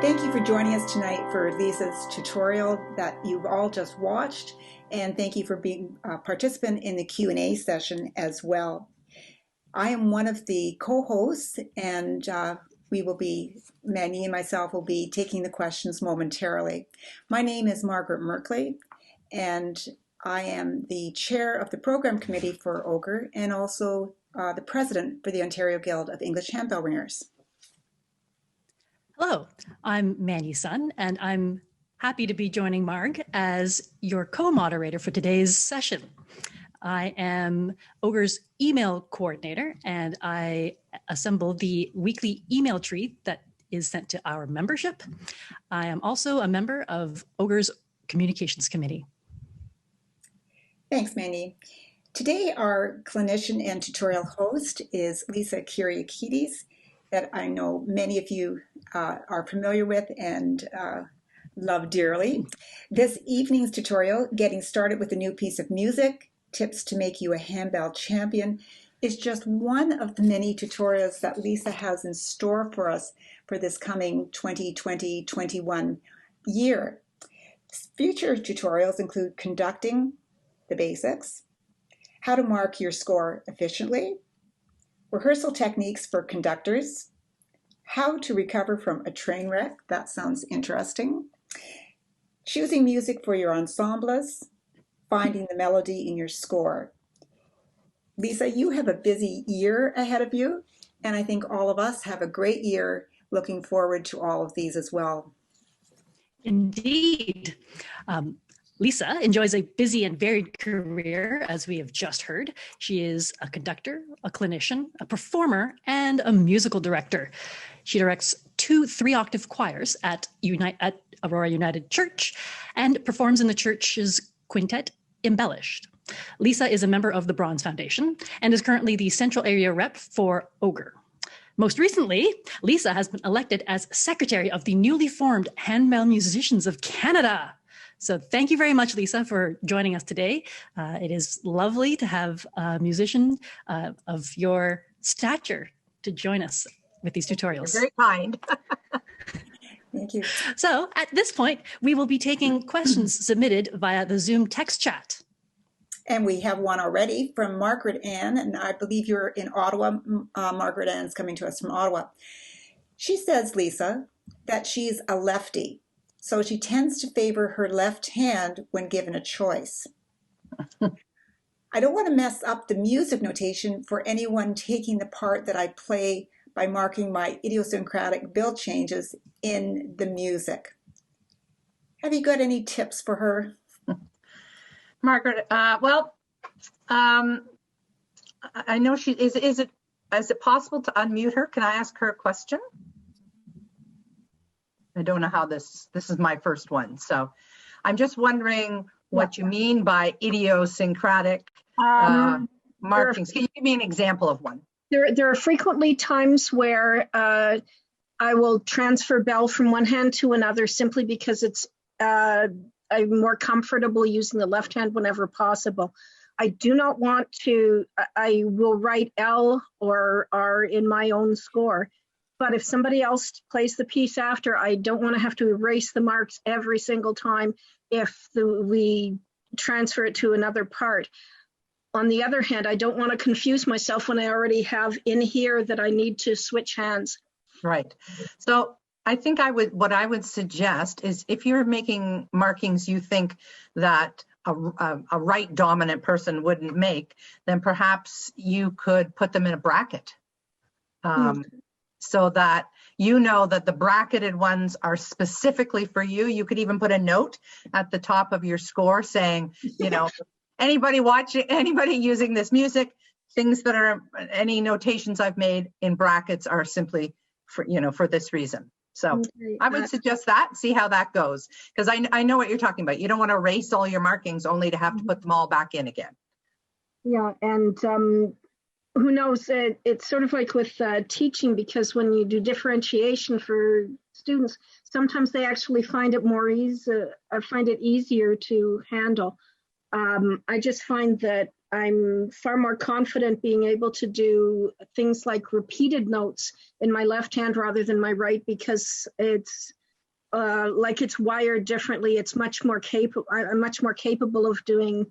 Thank you for joining us tonight for Lisa's tutorial that you've all just watched, and thank you for being a participant in the Q&A session as well. I am one of the co-hosts, and Manny and myself will be taking the questions momentarily. My name is Margaret Merkley, and I am the chair of the program committee for OGEHR and also the president for the Ontario Guild of English Handbell Ringers. Hello, I'm Manny Sun, and I'm happy to be joining Marg as your co-moderator for today's session. I am OGEHR's email coordinator, and I assemble the weekly email tree that is sent to our membership. I am also a member of OGEHR's communications committee. Thanks, Manny. Today, our clinician and tutorial host is Lisa Kyriakides, that I know many of you are familiar with and love dearly. This evening's tutorial, Getting Started with a New Piece of Music, Tips to Make You a Handbell Champion, is just one of the many tutorials that Lisa has in store for us for this coming 2020-21 year. Future tutorials include conducting, the basics, how to mark your score efficiently, rehearsal techniques for conductors, how to recover from a train wreck, that sounds interesting, choosing music for your ensembles, finding the melody in your score. Lisa, you have a busy year ahead of you, and I think all of us have a great year looking forward to all of these as well. Indeed. Lisa enjoys a busy and varied career, as we have just heard. She is a conductor, a clinician, a performer, and a musical director. She directs 2 3-octave choirs at Aurora United Church and performs in the church's quintet, EmBellished. Lisa is a member of the Bronze Foundation and is currently the Central Area Rep for OGEHR. Most recently, Lisa has been elected as Secretary of the newly formed Handbell Musicians of Canada. So thank you very much, Lisa, for joining us today. It is lovely to have a musician of your stature to join us with these tutorials. You're very kind. Thank you. So at this point, we will be taking questions submitted via the Zoom text chat. And we have one already from Margaret Ann, and I believe you're in Ottawa. Margaret Ann's coming to us from Ottawa. She says, Lisa, that she's a lefty, so she tends to favor her left hand when given a choice. I don't want to mess up the music notation for anyone taking the part that I play by marking my idiosyncratic bill changes in the music. Have you got any tips for her? Margaret, I know she is it possible to unmute her? Can I ask her a question? I don't know how this is my first one, so I'm just wondering what you mean by idiosyncratic markings. Can you give me an example of one? There are frequently times where I will transfer bell from one hand to another simply because it's I'm more comfortable using the left hand whenever possible. I do not want to, I will write L or R in my own score. But if somebody else plays the piece after, I don't want to have to erase the marks every single time if we transfer it to another part. On the other hand, I don't want to confuse myself when I already have in here that I need to switch hands. Right. So I think what I would suggest is if you're making markings you think that a right dominant person wouldn't make, then perhaps you could put them in a bracket. So that you know that the bracketed ones are specifically for you. You could even put a note at the top of your score saying, you know, anybody using this music, things that are any notations I've made in brackets are simply for, you know, for this reason. So okay. I would suggest that, see how that goes. Because I know what you're talking about. You don't want to erase all your markings only to have to put them all back in again. Yeah, and who knows, it's sort of like with teaching, because when you do differentiation for students, sometimes they actually find it easier to handle. I just find that I'm far more confident being able to do things like repeated notes in my left hand rather than my right, because it's like it's wired differently. It's much more capable. I'm much more capable of doing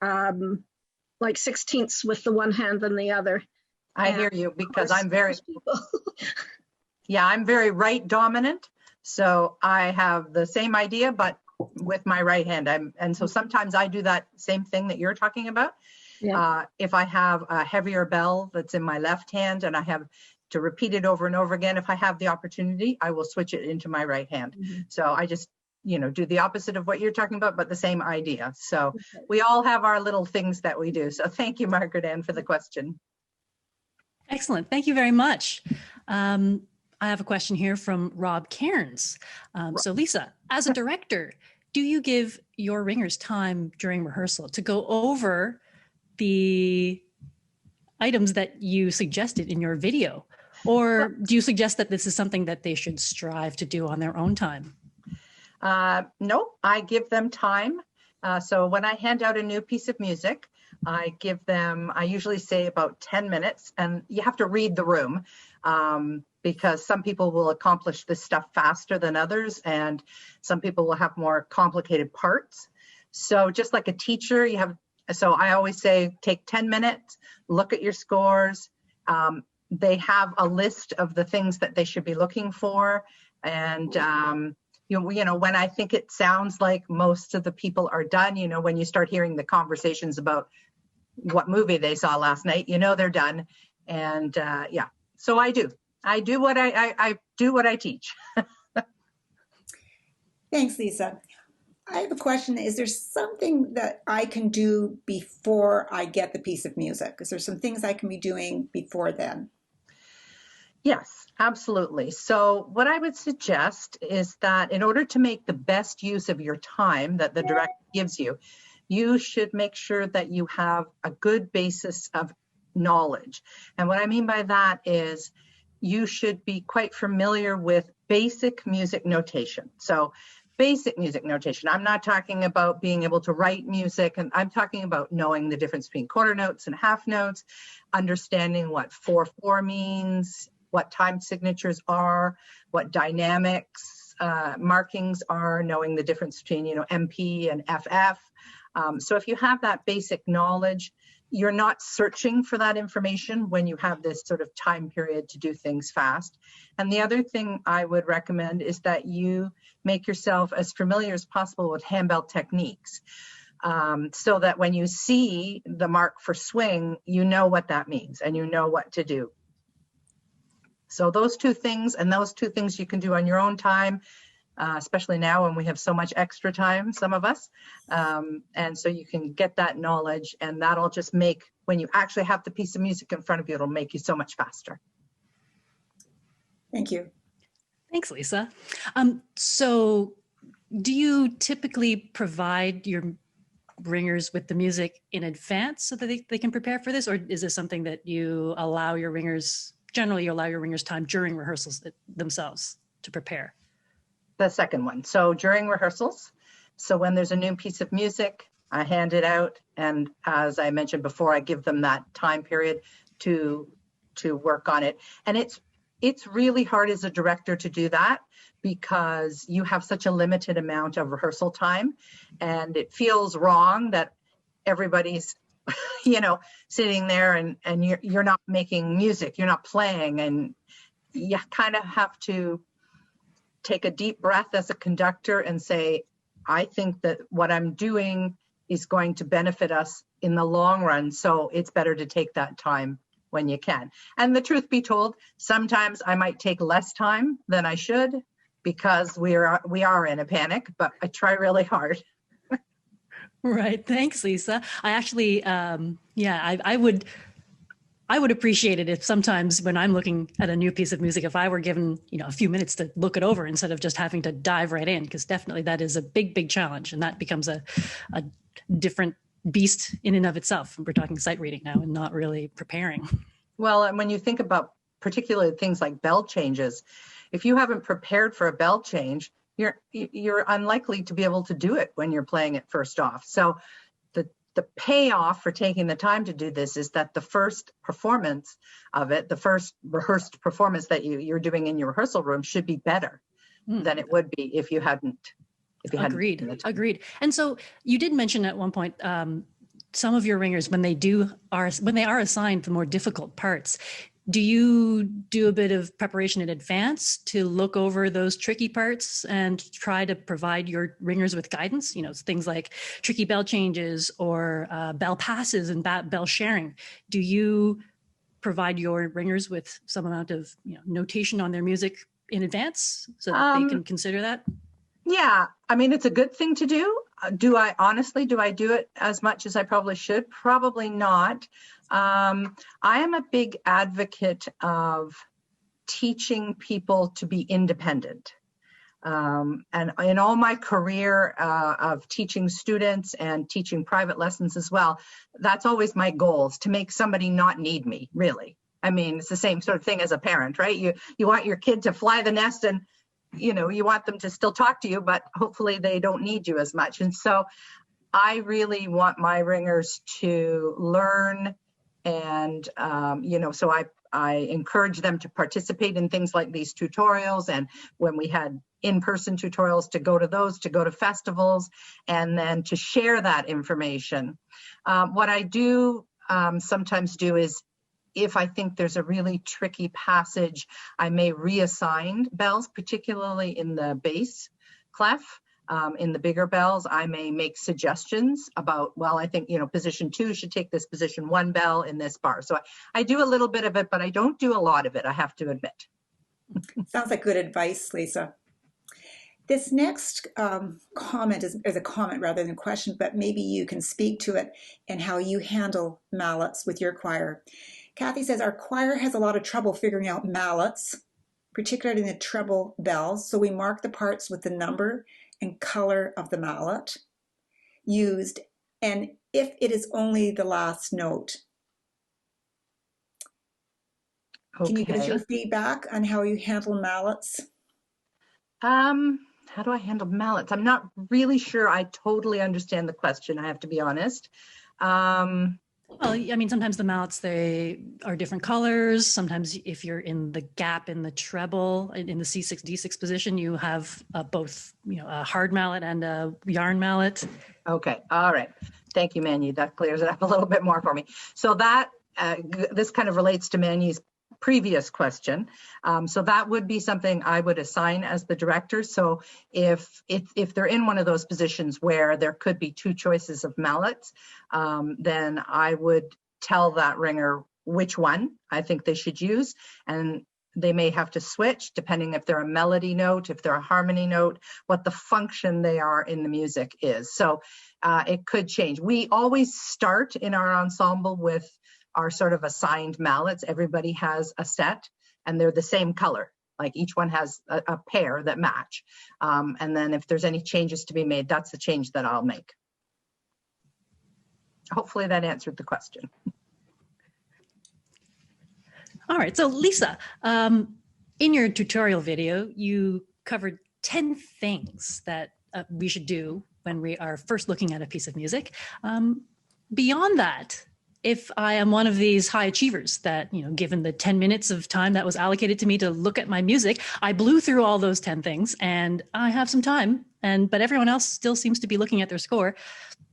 like 16ths with the one hand than the other. I hear you, because I'm very, yeah, I'm very right dominant. So I have the same idea, but with my right hand. And so sometimes I do that same thing that you're talking about. Yeah. If I have a heavier bell that's in my left hand and I have to repeat it over and over again, if I have the opportunity, I will switch it into my right hand. So I just, do the opposite of what you're talking about, but the same idea. So we all have our little things that we do. So thank you, Margaret Ann, for the question. Excellent. Thank you very much. I have a question here from Rob Cairns. So Lisa, as a director, do you give your ringers time during rehearsal to go over the items that you suggested in your video? Or do you suggest that this is something that they should strive to do on their own time? No, I give them time. So when I hand out a new piece of music, I usually say about 10 minutes, and you have to read the room because some people will accomplish this stuff faster than others, and some people will have more complicated parts. So just like a teacher, so I always say, take 10 minutes, look at your scores. They have a list of the things that they should be looking for. And, when I think it sounds like most of the people are done, when you start hearing the conversations about what movie they saw last night, they're done. And so I do what I do what I teach. Thanks, Lisa. I have a question. Is there something that I can do before I get the piece of music? Is there some things I can be doing before then? Yes, absolutely. So what I would suggest is that in order to make the best use of your time that the director gives you, you should make sure that you have a good basis of knowledge. And what I mean by that is you should be quite familiar with basic music notation. So basic music notation, I'm not talking about being able to write music, and I'm talking about knowing the difference between quarter notes and half notes, understanding what 4/4 means, what time signatures are, what dynamics markings are, knowing the difference between, MP and FF. So if you have that basic knowledge, you're not searching for that information when you have this sort of time period to do things fast. And the other thing I would recommend is that you make yourself as familiar as possible with handbell techniques, so that when you see the mark for swing, you know what that means and you know what to do. So those two things you can do on your own time, especially now when we have so much extra time, some of us. And so you can get that knowledge, and that'll just make, when you actually have the piece of music in front of you, it'll make you so much faster. Thank you. Thanks, Lisa. So do you typically provide your ringers with the music in advance so that they can prepare for this? Or is this something that you allow your ringers, generally you allow your ringers time during rehearsals themselves to prepare? The second one. So during rehearsals, so when there's a new piece of music, I hand it out. And as I mentioned before, I give them that time period to work on it. And it's really hard as a director to do that because you have such a limited amount of rehearsal time, and it feels wrong that everybody's sitting there and you're not making music, you're not playing, and you kind of have to take a deep breath as a conductor and say, I think that what I'm doing is going to benefit us in the long run, so it's better to take that time when you can. And the truth be told, sometimes I might take less time than I should because we are in a panic, but I try really hard. Right. Thanks, Lisa. I actually, I would appreciate it if sometimes when I'm looking at a new piece of music, if I were given, a few minutes to look it over instead of just having to dive right in, because definitely that is a big, big challenge. And that becomes a different beast in and of itself. We're talking sight reading now and not really preparing. Well, and when you think about particularly things like bell changes, if you haven't prepared for a bell change, you're unlikely to be able to do it when you're playing it first off. So the payoff for taking the time to do this is that the first performance of it, the first rehearsed performance that you're doing in your rehearsal room should be better than it would be if you hadn't. Agreed. And so you did mention at one point, some of your ringers, when they are assigned the more difficult parts, do you do a bit of preparation in advance to look over those tricky parts and try to provide your ringers with guidance? You know, things like tricky bell changes or bell passes and bell sharing. Do you provide your ringers with some amount of notation on their music in advance so that they can consider that? Yeah, I mean, it's a good thing to do. Do I do it as much as I probably should? Probably not. I am a big advocate of teaching people to be independent. And in all my career of teaching students and teaching private lessons as well, that's always my goal, is to make somebody not need me, really. I mean, it's the same sort of thing as a parent, right? You want your kid to fly the nest, and you want them to still talk to you, but hopefully they don't need you as much. And so I really want my ringers to learn, and so I encourage them to participate in things like these tutorials, and when we had in-person tutorials, to go to those, to go to festivals, and then to share that information. What I do sometimes do is, if I think there's a really tricky passage, I may reassign bells, particularly in the bass clef. In the bigger bells, I may make suggestions about, well, I think, position 2 should take this position 1 bell in this bar. So I do a little bit of it, but I don't do a lot of it, I have to admit. Sounds like good advice, Lisa. This next comment is a comment rather than a question, but maybe you can speak to it and how you handle mallets with your choir. Kathy says, our choir has a lot of trouble figuring out mallets, particularly in the treble bells. So we mark the parts with the number and color of the mallet used, and if it is only the last note. Okay. Can you give us your feedback on how you handle mallets? How do I handle mallets? I'm not really sure I totally understand the question, I have to be honest. Well, I mean, sometimes the mallets, they are different colors. Sometimes if you're in the gap in the treble, in the C6, D6 position, you have both, a hard mallet and a yarn mallet. Okay. All right. Thank you, Manu. That clears it up a little bit more for me. So that, this kind of relates to Manu's previous question. So that would be something I would assign as the director. So if they're in one of those positions where there could be 2 choices of mallets, then I would tell that ringer which one I think they should use. And they may have to switch depending if they're a melody note, if they're a harmony note, what the function they are in the music is. So it could change. We always start in our ensemble with our sort of assigned mallets. Everybody has a set and they're the same color. Like each one has a pair that match. And then if there's any changes to be made, that's the change that I'll make. Hopefully that answered the question. All right, so Lisa, in your tutorial video, you covered 10 things that we should do when we are first looking at a piece of music. Beyond that, if I am one of these high achievers that, given the 10 minutes of time that was allocated to me to look at my music, I blew through all those 10 things and I have some time, but everyone else still seems to be looking at their score.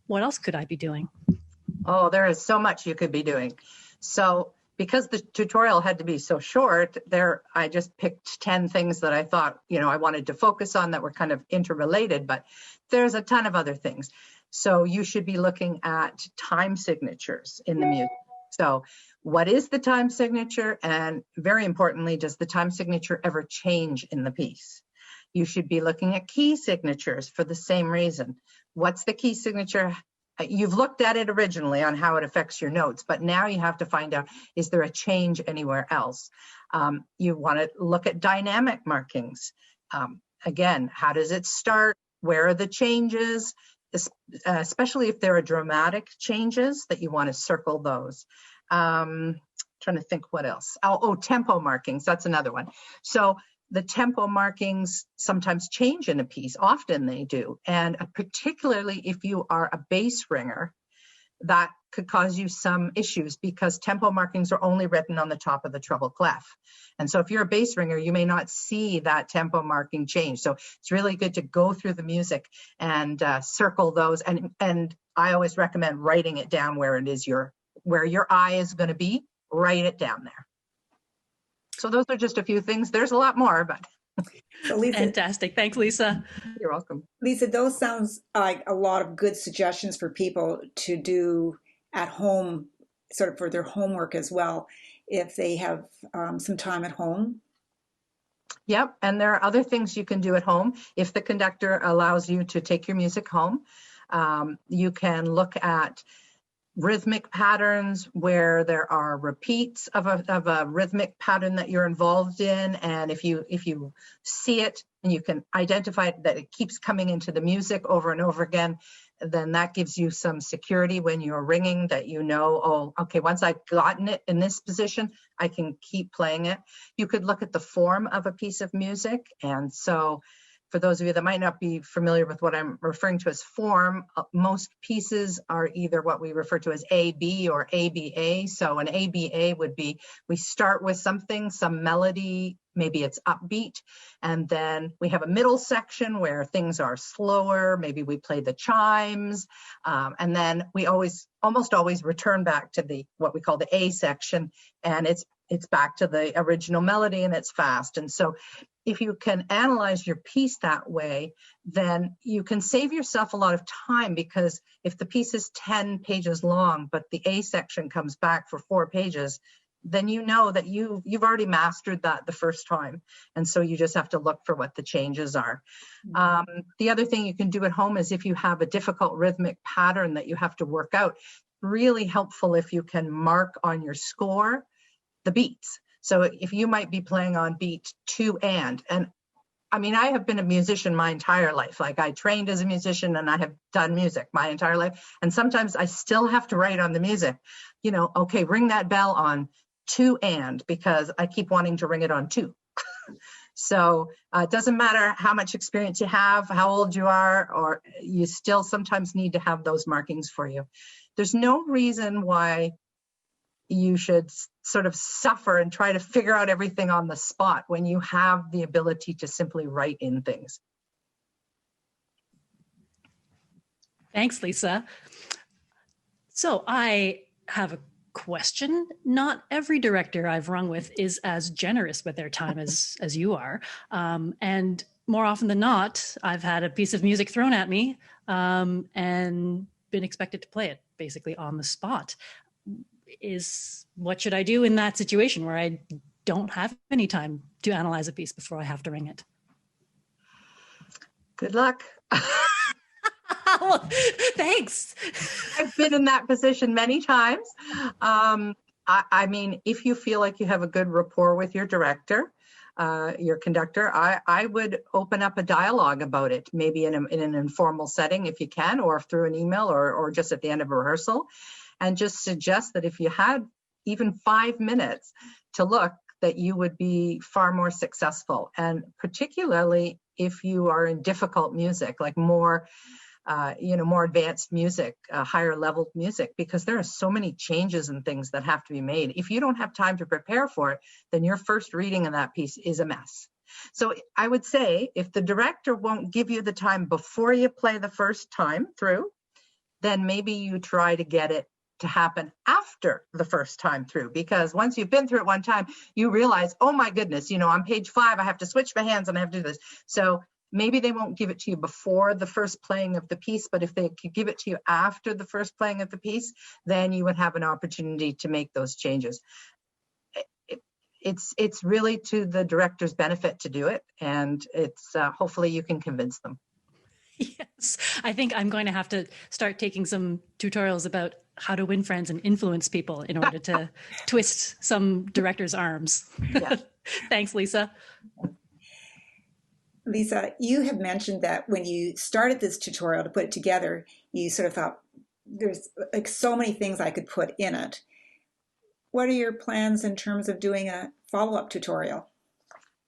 What else could I be doing? Oh, there is so much you could be doing. So because the tutorial had to be so short, I just picked 10 things that I thought, I wanted to focus on that were kind of interrelated, but there's a ton of other things. So you should be looking at time signatures in the music. So what is the time signature? And very importantly, does the time signature ever change in the piece? You should be looking at key signatures for the same reason. What's the key signature? You've looked at it originally on how it affects your notes, but now you have to find out, is there a change anywhere else? You want to look at dynamic markings. Again, how does it start? Where are the changes? Especially if there are dramatic changes that you want to circle those. Trying to think what else. Oh, tempo markings, that's another one. So the tempo markings sometimes change in a piece, often they do. And particularly if you are a bass ringer, that could cause you some issues because tempo markings are only written on the top of the treble clef. And so if you're a bass ringer, you may not see that tempo marking change. So it's really good to go through the music and circle those. And I always recommend writing it down where it is where your eye is going to be. Write it down there. So those are just a few things. There's a lot more, but. So Lisa, Fantastic. Thanks, Lisa. You're welcome. Lisa, those sounds like a lot of good suggestions for people to do at home, sort of for their homework as well, if they have some time at home. Yep, and there are other things you can do at home. If the conductor allows you to take your music home, you can look at rhythmic patterns where there are repeats of a rhythmic pattern that you're involved in, and if you see it and you can identify that it keeps coming into the music over and over again, then that gives you some security when you're ringing, that you know, oh, okay, once I've gotten it in this position, I can keep playing it. You could look at the form of a piece of music, and so for those of you that might not be familiar with what I'm referring to as form, most pieces are either what we refer to as A-B or ABA. So an ABA would be, we start with something, some melody, maybe it's upbeat, and then we have a middle section where things are slower, maybe we play the chimes, and then we almost always return back to what we call the A section, and it's back to the original melody and it's fast. And so if you can analyze your piece that way, then you can save yourself a lot of time, because if the piece is 10 pages long, but the A section comes back for 4 pages, then you know that you've already mastered that the first time. And so you just have to look for what the changes are. The other thing you can do at home is if you have a difficult rhythmic pattern that you have to work out, really helpful if you can mark on your score the beats. So if you might be playing on beat 2 and I mean, I have been a musician my entire life. Like, I trained as a musician and I have done music my entire life. And sometimes I still have to write on the music, you know, okay, ring that bell on 2 and, because I keep wanting to ring it on 2. So it doesn't matter how much experience you have, how old you are, or you still sometimes need to have those markings for you. There's no reason why you should sort of suffer and try to figure out everything on the spot when you have the ability to simply write in things. Thanks, Lisa. So I have a question. Not every director I've rung with is as generous with their time as you are. And more often than not, I've had a piece of music thrown at me and been expected to play it basically on the spot. What should I do in that situation where I don't have any time to analyze a piece before I have to ring it? Good luck. Well, thanks. I've been in that position many times. I mean, if you feel like you have a good rapport with your director, your conductor, I would open up a dialogue about it, maybe in an informal setting if you can, or through an email, or just at the end of a rehearsal. And just suggest that if you had even 5 minutes to look, that you would be far more successful. And particularly if you are in difficult music, like more advanced music, higher level music, because there are so many changes and things that have to be made. If you don't have time to prepare for it, then your first reading of that piece is a mess. So I would say, if the director won't give you the time before you play the first time through, then maybe you try to get it to happen after the first time through, because once you've been through it one time, you realize, oh my goodness, on page 5, I have to switch my hands and I have to do this. So maybe they won't give it to you before the first playing of the piece, but if they could give it to you after the first playing of the piece, then you would have an opportunity to make those changes. It's really to the director's benefit to do it, and it's hopefully you can convince them. Yes, I think I'm going to have to start taking some tutorials about how to win friends and influence people in order to twist some directors' arms. Yeah. Thanks, Lisa. Lisa, you have mentioned that when you started this tutorial to put it together, you sort of thought, there's like so many things I could put in it. What are your plans in terms of doing a follow-up tutorial?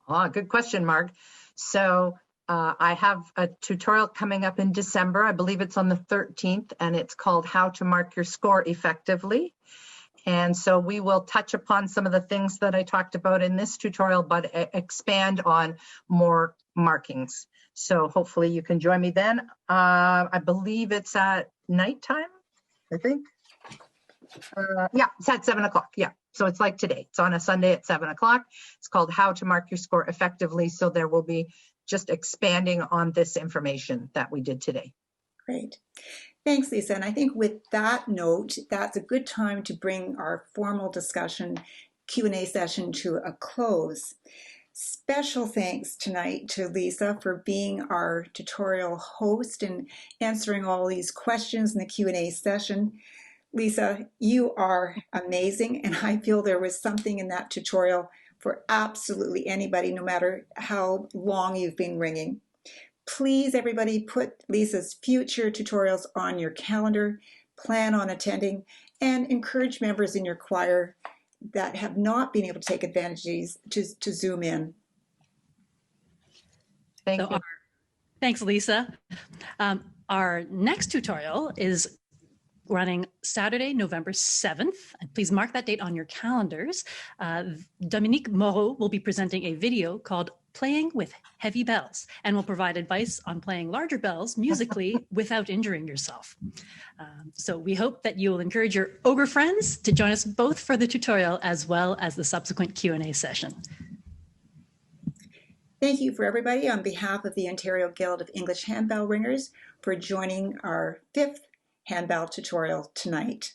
Oh, good question, Mark. So I have a tutorial coming up in December. I believe it's on the 13th, and it's called How to Mark Your Score Effectively. And so we will touch upon some of the things that I talked about in this tutorial, but expand on more markings. So hopefully you can join me then. I believe it's at nighttime, I think. Yeah, it's at 7 o'clock. Yeah. So it's like today. It's on a Sunday at 7 o'clock. It's called How to Mark Your Score Effectively. So there will be just expanding on this information that we did today. Great. Thanks, Lisa. And I think with that note, that's a good time to bring our formal discussion Q&A session to a close. Special thanks tonight to Lisa for being our tutorial host and answering all these questions in the Q&A session. Lisa, you are amazing, and I feel there was something in that tutorial for absolutely anybody, no matter how long you've been ringing. Please, everybody, put Lisa's future tutorials on your calendar, plan on attending, and encourage members in your choir that have not been able to take advantage to Zoom in. Thank you. Thanks, Lisa. Our next tutorial is running Saturday, November 7th. And please mark that date on your calendars. Dominique Moreau will be presenting a video called Playing with Heavy Bells, and will provide advice on playing larger bells musically without injuring yourself. So we hope that you will encourage your OGEHR friends to join us both for the tutorial as well as the subsequent Q&A session. Thank you for everybody on behalf of the Ontario Guild of English Handbell Ringers for joining our 5th handbell tutorial tonight.